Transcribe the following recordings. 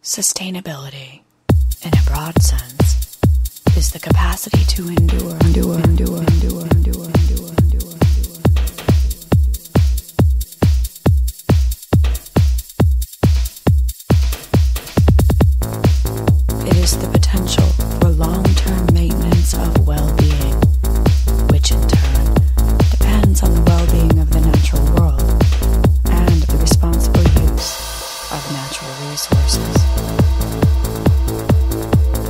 Sustainability, in a broad sense, is the capacity to endure. It is the potential for long-term maintenance of well-being, which in turn depends on the well-being of the natural world and the responsible use of natural resources.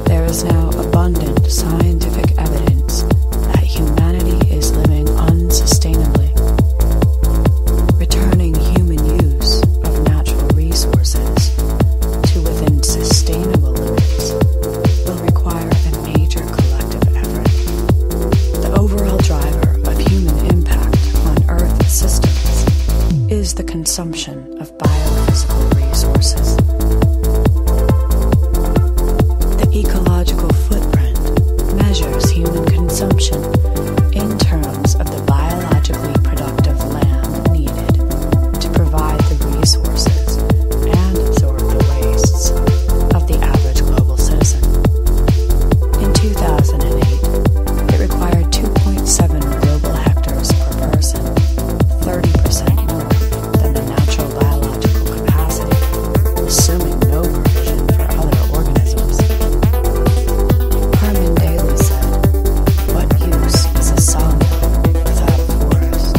There is now abundant scientific evidence that humanity is living unsustainably. Returning human use of natural resources to within sustainable limits will require a major collective effort. The overall driver of human impact on Earth systems is the consumption of biophysical resources. The ecological footprint measures human consumption in terms of the biologically productive land needed to provide the resources and absorb the wastes of the average global citizen. In 2008, it required 2.7 global hectares per person, 30% more than the natural biological capacity, assuming no provision for other organisms. Herman Daly said, "What use is a sawmill without a forest?"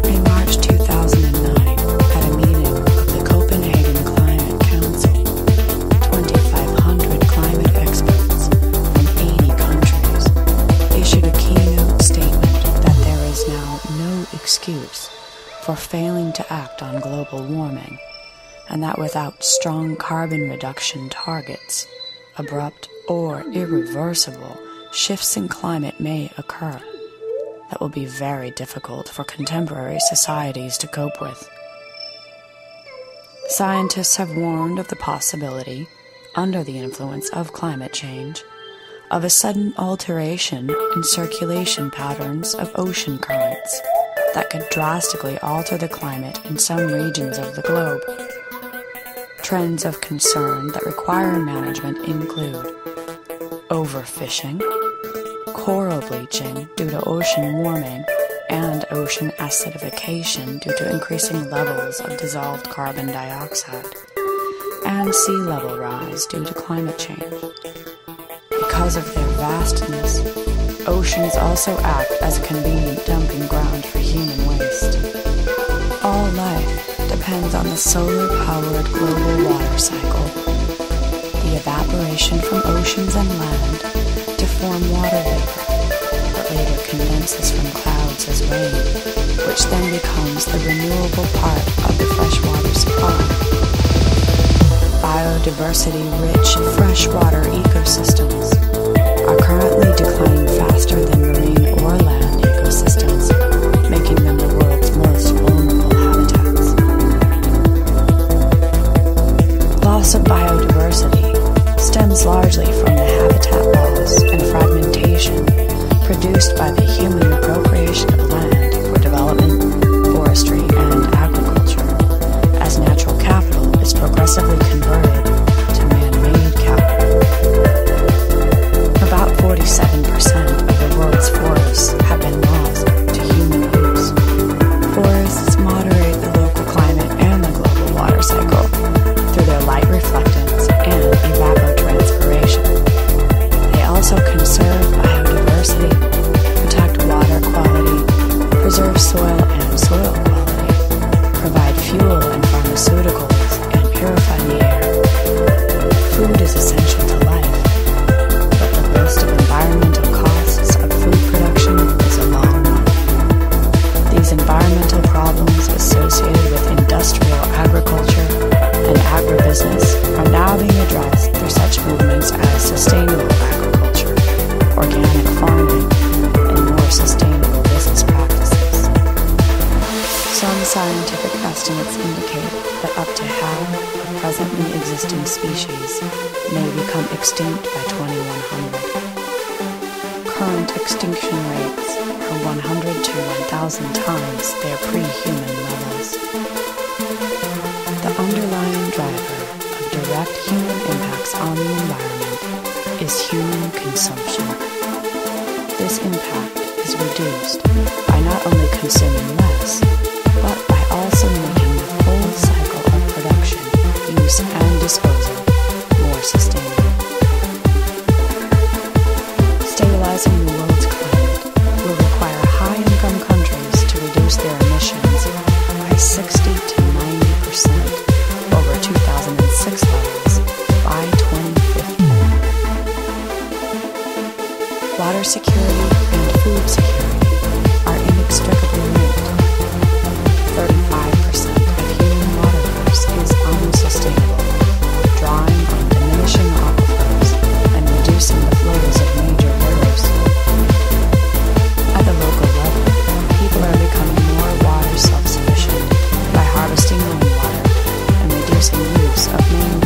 In March 2009, at a meeting of the Copenhagen Climate Council, 2,500 climate experts from 80 countries issued a keynote statement that there is now no excuse for failing to act on global warming, and that without strong carbon reduction targets, abrupt or irreversible shifts in climate may occur that will be very difficult for contemporary societies to cope with. Scientists have warned of the possibility, under the influence of climate change, of a sudden alteration in circulation patterns of ocean currents that could drastically alter the climate in some regions of the globe. Trends of concern that require management include overfishing, coral bleaching due to ocean warming and ocean acidification due to increasing levels of dissolved carbon dioxide, and sea level rise due to climate change. Because of their vastness, oceans also act as a convenient dumping ground for human waste. All life depends on the solar-powered global water cycle. The evaporation from oceans and land to form water vapor that later condenses from clouds as rain, which then becomes the renewable part of the freshwater supply. Biodiversity-rich freshwater ecosystems are currently declining faster than marine or land ecosystems, making them the world's most vulnerable habitats. Loss of biodiversity stems largely from the habitat loss and fragmentation produced by the human appropriation of land for development, forestry, and agriculture, as natural capital is progressively converted to man-made capital. About 47% of the world's forests have been lost to human use. Forests moderate the local climate and the global water cycle through their light reflectance and evapotranspiration. They also conserve biodiversity, protect water quality, preserve soil and soil quality, provide fuel and pharmaceuticals, and purify the air. Food is essential to life, but the list of environmental costs of food production is a long one. These environmental problems associated with industrial agriculture and agribusiness are now being addressed through such movements as sustainable agriculture, organic farming, and more sustainable business practices. Some scientific estimates indicate that up to half of presently existing species may become extinct by 2100. Current extinction rates are 100 to 1,000 times their pre-human levels. The underlying driver of direct human impacts on the environment is human consumption. This impact is reduced by not only consuming less, but by also making the full cycle of production, use, and disposal more sustainable. Stabilizing the world's climate will require high-income countries to reduce their emissions by 60 to 90% over 2006 levels by 2050. Water security and food security are inextricably linked. 35% of human water use is unsustainable, drawing on diminishing aquifers and reducing the flows of major rivers. At the local level, people are becoming more water self-sufficient by harvesting rainwater and reducing use of main